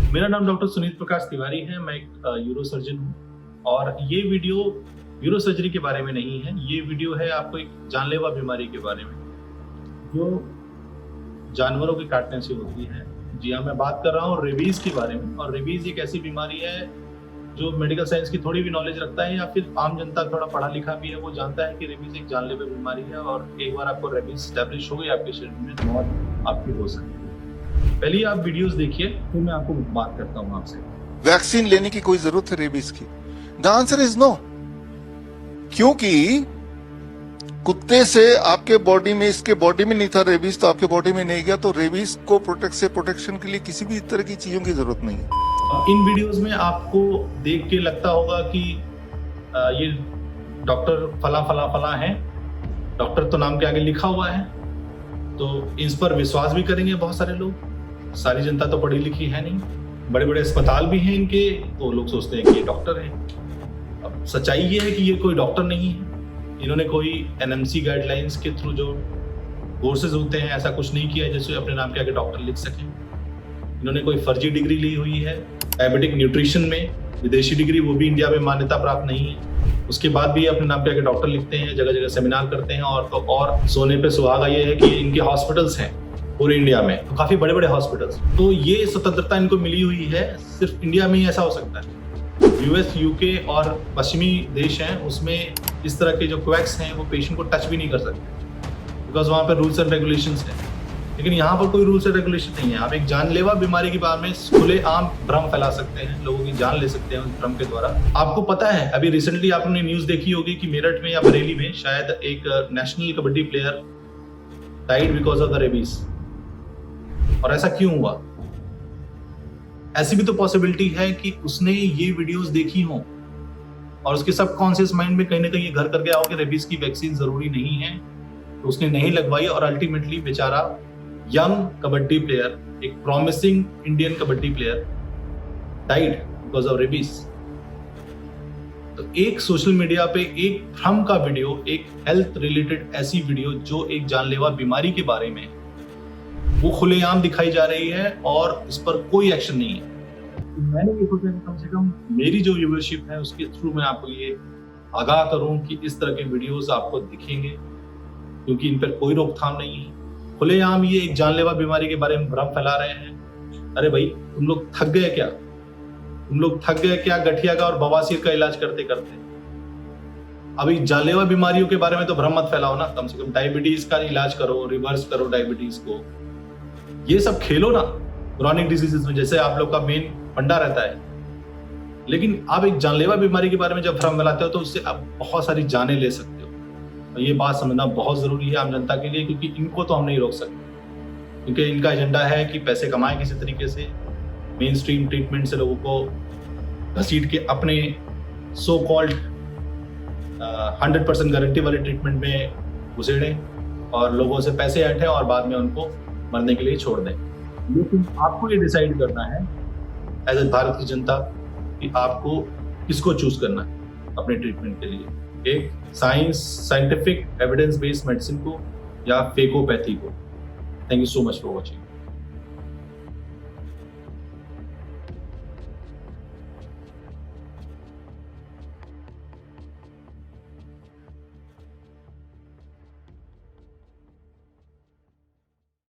मेरा नाम डॉक्टर सुनीत प्रकाश तिवारी है। मैं एक यूरो सर्जन हूँ और ये वीडियो यूरो सर्जरी के बारे में नहीं है। ये वीडियो है आपको एक जानलेवा बीमारी के बारे में जो जानवरों के काटने से होती है। जी हाँ, मैं बात कर रहा हूँ रेबीज के बारे में। और रेबीज एक ऐसी बीमारी है जो मेडिकल साइंस की थोड़ी भी नॉलेज रखता है या फिर आम जनता थोड़ा पढ़ा लिखा भी है, वो जानता है कि रेबीज एक जानलेवा बीमारी है और एक बार आपको रेबीज स्टैब्लिश हो गई आपके शरीर में, मौत आपकी हो सकती है। पहले आप वीडियोस देखिए, फिर मैं आपको बात करता हूँ आपसे। वैक्सीन लेने की कोई जरूरत है रेबीज की? The answer is no. क्योंकि कुत्ते से आपके बॉडी में, इसके बॉडी में नहीं था रेबीज तो आपके बॉडी में नहीं गया, तो रेबीज को प्रोटेक्शन के लिए किसी भी तरह की चीजों की जरूरत नहीं है। इन वीडियोस में आपको देख के लगता होगा कि ये डॉक्टर फला फला फला है, डॉक्टर तो नाम के आगे लिखा हुआ है, तो इस पर विश्वास भी करेंगे बहुत सारे लोग। सारी जनता तो पढ़ी लिखी है नहीं, बड़े बड़े अस्पताल भी हैं इनके, तो लोग सोचते हैं कि ये डॉक्टर है। अब सच्चाई ये है कि ये कोई डॉक्टर नहीं है। इन्होंने कोई एनएमसी गाइडलाइंस के थ्रू जो कोर्सेज होते हैं ऐसा कुछ नहीं किया है जैसे अपने नाम के आगे डॉक्टर लिख सकें। इन्होंने कोई फर्जी डिग्री ली हुई है डायबिटिक न्यूट्रिशन में, विदेशी डिग्री, वो भी इंडिया में मान्यता प्राप्त नहीं है। उसके बाद भी अपने नाम के आगे डॉक्टर लिखते हैं, जगह जगह सेमिनार करते हैं। और तो और सोने पे सुहागा ये है कि इनके हॉस्पिटल्स हैं पूरे इंडिया में, तो काफी बड़े बड़े हॉस्पिटल्स। तो ये स्वतंत्रता इनको मिली हुई है, सिर्फ इंडिया में ही ऐसा हो सकता है। यूएस, यूके और पश्चिमी देश हैं, उसमें इस तरह के जो क्वैक्स हैं वो पेशेंट को टच भी नहीं कर सकते, बिकॉज वहाँ पर रूल्स एंड रेगुलेशंस हैं। लेकिन यहाँ पर कोई रूल्स एंड रेगुलेशन नहीं है। आप एक जानलेवा बीमारी के बारे में खुले आम भ्रम फैला सकते हैं, लोगों की जान ले सकते हैं उस भ्रम के द्वारा। आपको पता है, अभी रिसेंटली आपने न्यूज देखी होगी कि मेरठ में या बरेली में शायद एक national kabaddi player died because of the rabies. और ऐसा क्यों हुआ? ऐसी भी तो पॉसिबिलिटी है कि उसने ये वीडियोस देखी हो और उसके सबकॉन्शियस माइंड में कहीं ना कहीं ये घर कर गया हो कि रेबीज की वैक्सीन जरूरी नहीं है, तो उसने नहीं लगवाई और अल्टीमेटली बेचारा यंग कबड्डी प्लेयर, एक promising Indian kabaddi player, died because of rabies. तो एक सोशल मीडिया पे एक भ्रम का वीडियो, एक हेल्थ रिलेटेड ऐसी वीडियो जो एक जानलेवा बीमारी के बारे में, वो खुलेआम दिखाई जा रही है और इस पर कोई एक्शन नहीं है। तो मैंने ये सोचा कि कम से कम मेरी जो व्यूअरशिप है उसके थ्रू मैं आपको ये आगाह करूं कि इस तरह के वीडियोस आपको दिखेंगे, क्योंकि इन पर कोई रोकथाम नहीं है। खुलेआम ये एक जानलेवा बीमारी के बारे में भ्रम फैला रहे हैं। अरे भाई, तुम लोग थक गए क्या? तुम लोग थक गए क्या गठिया का और बवासीर का इलाज करते करते? अभी जानलेवा बीमारियों के बारे में तो भ्रम मत फैलाओ ना। कम से कम डायबिटीज का इलाज करो, रिवर्स करो डायबिटीज को। ये सब खेलो ना क्रॉनिक डिजीजेस में, जैसे आप लोग का मेन फंडा रहता है। लेकिन आप एक जानलेवा बीमारी के बारे में जब भ्रम फैलाते हो तो उससे आप बहुत सारी जानें ले सकते हो। और ये बात समझना बहुत जरूरी है आम जनता के लिए, क्योंकि इनको तो हम नहीं रोक सकते, क्योंकि इनका एजेंडा है कि पैसे कमाएं किसी तरीके से, मेन स्ट्रीम ट्रीटमेंट से लोगों को घसीट के अपने सो कॉल्ड 100% गारंटी वाले ट्रीटमेंट में घुसेड़ें और लोगों से पैसे ऐंठें और बाद में उनको मरने के लिए छोड़ दें। लेकिन आपको ये डिसाइड करना है एज ए भारत की जनता कि आपको किसको चूज करना है अपने ट्रीटमेंट के लिए, एक साइंटिफिक एविडेंस बेस्ड मेडिसिन को या फेकोपैथी को। Thank you so much for watching.